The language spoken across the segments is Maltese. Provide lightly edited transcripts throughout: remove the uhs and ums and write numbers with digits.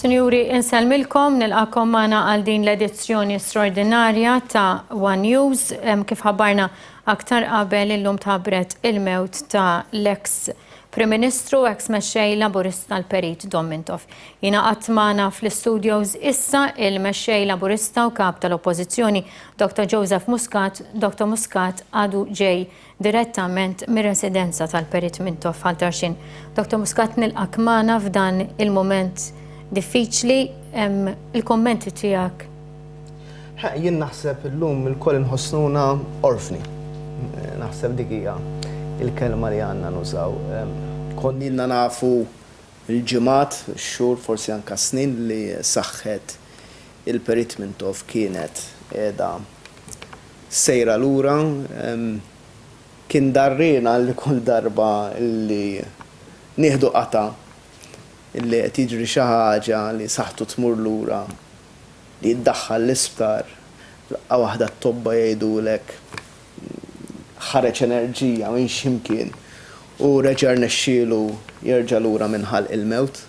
Sinjuri, inselmilkom nilqakom magħna għal din l-edizzjoni straordinarja ta' One News. Kif ħabbarna aktar qabel illum tabret il-mewt ta' l-ex Prim Ministru, ex mexxej Laburista l-Perit Domintov. Jiena qatt magħna fl-studios issa il-mexxej Laburista u kap tal-Oppożizzjoni Dr. Joseph Muscat. Dr. Muscat għadu ġej direttament mir-residenza tal-Perit Mintov għal-Tarxin. Dr. Muscat, nilqak magħna f'dan il-moment diffiċli, il-kommenti tiegħek. Jien naħseb illum il-koll inħossnuna orfni. Naħseb dik hija il-kelma li għandna nużaw. Konnilna nafu il-ġimgħat, xhur, forsi anke snin li saħħet il-Perit Mintov kienet qiegħda sejra lura. Kien darrina li kull darba li nieħdu qata illi qed jiġri xi ħaġa li saħħtu tmur lura, li jiddaħħal l-isptar, laqgħa waħda t-tobba jgħidulek ħareġ enerġija minn x'imkien u reġa' rnexxielu jerġa' lura minħalq il-mewt.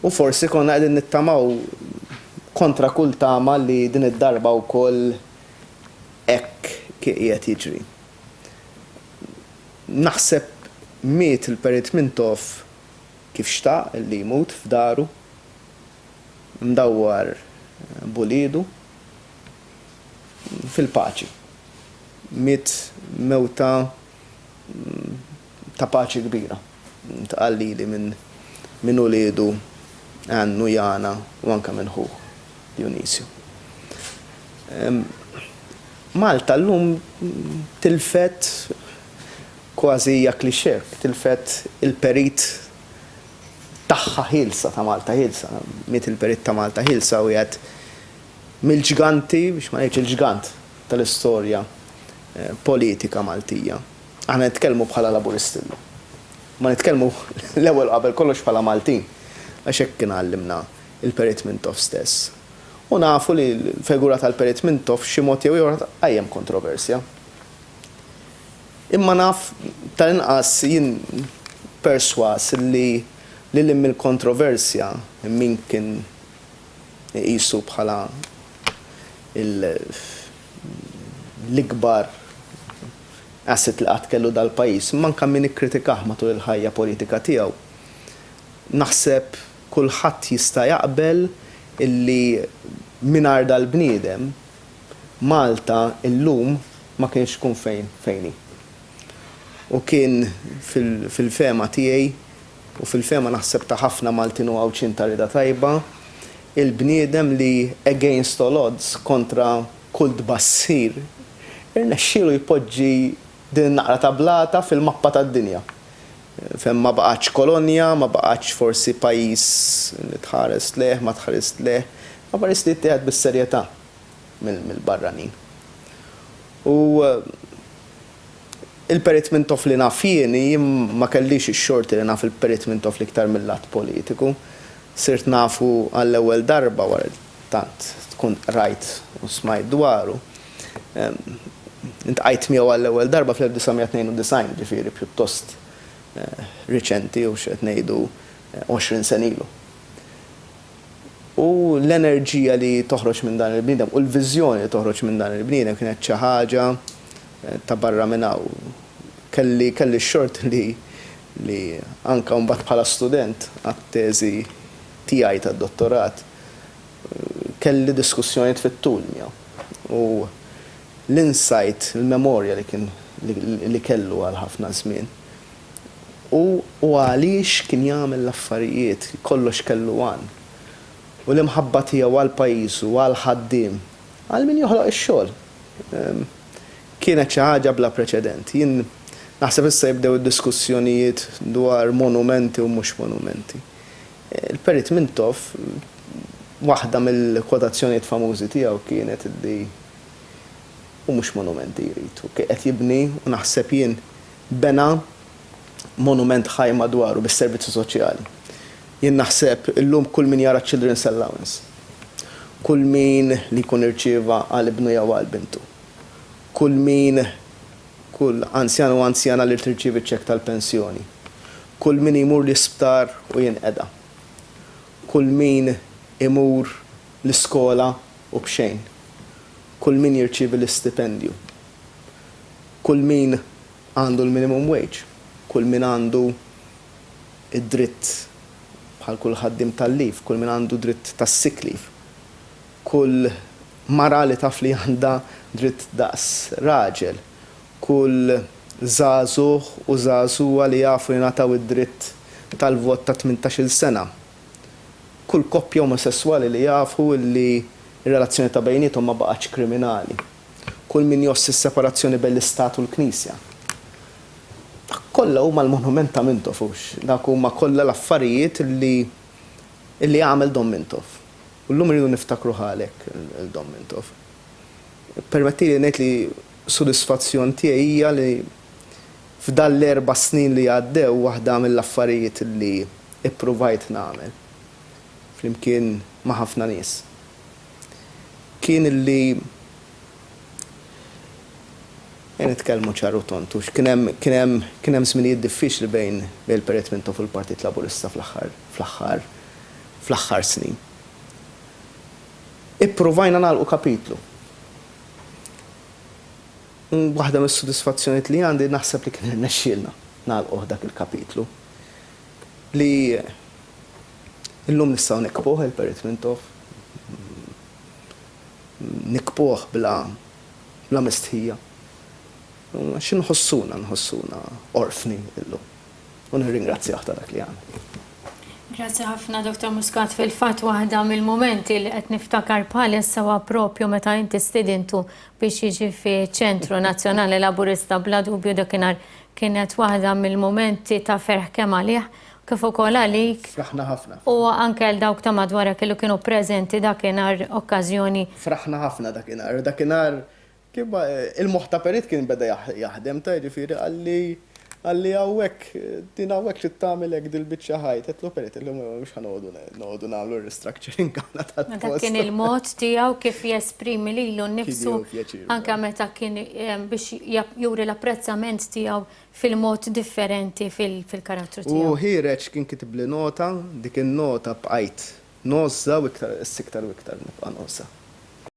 U forsi konna qegħdin nittamaw kontra kull tama li din id-darba wkoll hekk qiegħed jiġri. Naħseb miet il-Perit Mintov kif xtaq li jmut f'daru, mdawwar bulidu fil-paċi. Miet mewta ta' paċi kbira. Tqallili minn uliedu Annu, Jana u anke minn ħuh Dionisio. Malta llum tilfet kważi hija klixé, tilfet il-Perit tagħha ħilsa ta' Malta ħilsa. Miet il-Perit ta' Malta ħilsa u jgħid mill-ġganti, biex ma ngħidx il-ġgant tal-istorja politika Maltija. Aħna nitkellmu bħala Laburisti llum. Ma nitkellmu l-ewwel qabel kollox bħala Maltin, għax hekk kien għallimna il-Perit Mintov stess. U nafu li l-figura tal-Perit Mintov xi mod jew ieħor qajjem kontroversja. Imma naf tal-inqas jien perswas li mill-kontroversja min kien qisu bħala l-ikbar asset li qatt kellu dal-pajjiż, manka min ikkritikah matul il-ħajja politika tiegħu. Naħseb kulħadd jista' jaqbel illi mingħajr dal-bniedem Malta illum ma kienx tkun fejn. U kien fil-fema tiegħi u fil-fema naħseb ta' ħafna Maltin u għawċin ta' rida tajba, il-bniedem li against all odds kontra kull tbassir irnexxielu jpoġġi din naqra tablata fil-mappa tad-dinja. Fejn ma baqgħetx kolonja, ma baqgħetx forsi pajjiż li tħares leh, ma tħares leh, ma paris li ttieħed bis-serjetà mill-barranin. U il-Perit Mintov li naf jieni ma kellix ix-xorti li naf il-Perit Mintov l-iktar mill-lat politiku. Sirt nafu għall-ewwel darba wara tant tkun rajt u smajt dwaru. Intqajt miegħu għall-ewwel darba fl-1992, ġifieri pjuttost riċenti u x'qed ngħidu 20 sen ilu. U l-enerġija li toħroġ minn dan il-bniedem u l-viżjoni li toħroġ minn dan il-bniedem kienet xi ħaġa ta' barra minn hawn. Kelli x-xort li anke mbagħad bħala student għat-teżi tiegħi tad-dottorat kelli diskussjonijiet fit-tul miegħu. U l-insight, il-memorja li kellu għal ħafna żmien. U għaliex kien jagħmel l-affarijiet, kollox kellu għan. U l-imħabba tiegħu għal pajjiżu, għal ħaddiem, għal min joħloq ix-xogħol. Kienet xi ħaġa bla preċedent. Jien naħseb issa jibdew id-diskussjonijiet dwar monumenti u mhux monumenti. Il-Perit Mintov waħda mill-kwotazzjonijiet famużi tiegħu kienet li u mhux monumenti jrid. U qed jibni u naħseb jien bena monument ħaj madwaru bis-servizzi soċjali. Jien naħseb illum kull min jara Children's Allowance, kull min li jkun irċieva għal ibnu jew għal bintu, kull anzjan u anzjana li tirċievi ċekk tal-pensjoni, kull min jmur l-isptar u jinqeda, kull min imur l-iskola u bxejn. Kull min jirċievi l-istipendju. Kull min għandu l-minimum wage. Kull min għandu id-dritt bħal kull ħaddim tal-lif, kull min għandu dritt tas-sick leave. Kull mara li taf li għandha dritt daqs raġel. Kull żagħżugħ u żagħżugħa li jafu jingħataw id-dritt tal-vot ta' 18-il sena. Kull koppja omosessuali li jafu li r-relazzjoni ta' bejniethom ma baqgħetx kriminali. Kull min jossi s-separazzjoni bejn l-Istat u l-Knisja. Kollha huma l-monument ta' Mintoff, dak huma kollha l-affarijiet li għamel Don Mintoff. U llum rridu niftakru ħalek il-Don Mintoff. Permettili ngħid li sodisfazzjon tiegħi hija li f'dan l-4 snin li għaddew waħda mill-affarijiet li ippruvajt nagħmel flimkien ma' ħafna nies. Kien illi nitkellmu ċaru tontux, kien hemm żminijiet diffiċli bejn il-Periet Mintoff u l-Partit Laburista fl-aħħar snin. Ippruvajna nagħlqu kapitlu. Waħda mis-sodisfazzjonijiet li għandi naħseb li kien irnexxielna nagħlqu dak il-kapitlu. Li illum nistgħu nikbuh il-Periet Mintoff. Nikbuh bla mistħija. Xi nħossuna orfni illum. U nirringrazzjah ta' dak li għamel. Grazzi ħafna, Dr. Muscat. Fil-fatt waħda mill-momenti li qed niftakar bħalissa huwa proprju meta inti stidintu biex jiġi fi ċentru Nazzjonali Laburista bla dubju dakinhar kienet waħda mill-momenti ta' ferħ kemm għalih kif ukoll għalik. Fraħna ħafna. U anke l dawk ta' madwarek li kienu preżenti dakinhar okkażjoni. Fraħna ħafna dakinhar. Dakinhar il-moħħ ta' Periet kien beda jaħdem ta' jiġifieri għalli hawnhekk din hawnhekk trid tagħmel hekk dil-biċċa ħajt. Qedlu Periet illum mhux ħanoqogħdu nagħmlu restructuring għandna tal-post. Dak kien il-mod tiegħu kif jesprimi lilu nnifsu anke meta kien biex juri l-apprezzament tiegħu fil-mod differenti fil-karattru tiegħu. U ħireġ kien kitib li nota, dik in-nota bqajt nozza u iktar u iktar nibqa' nozza.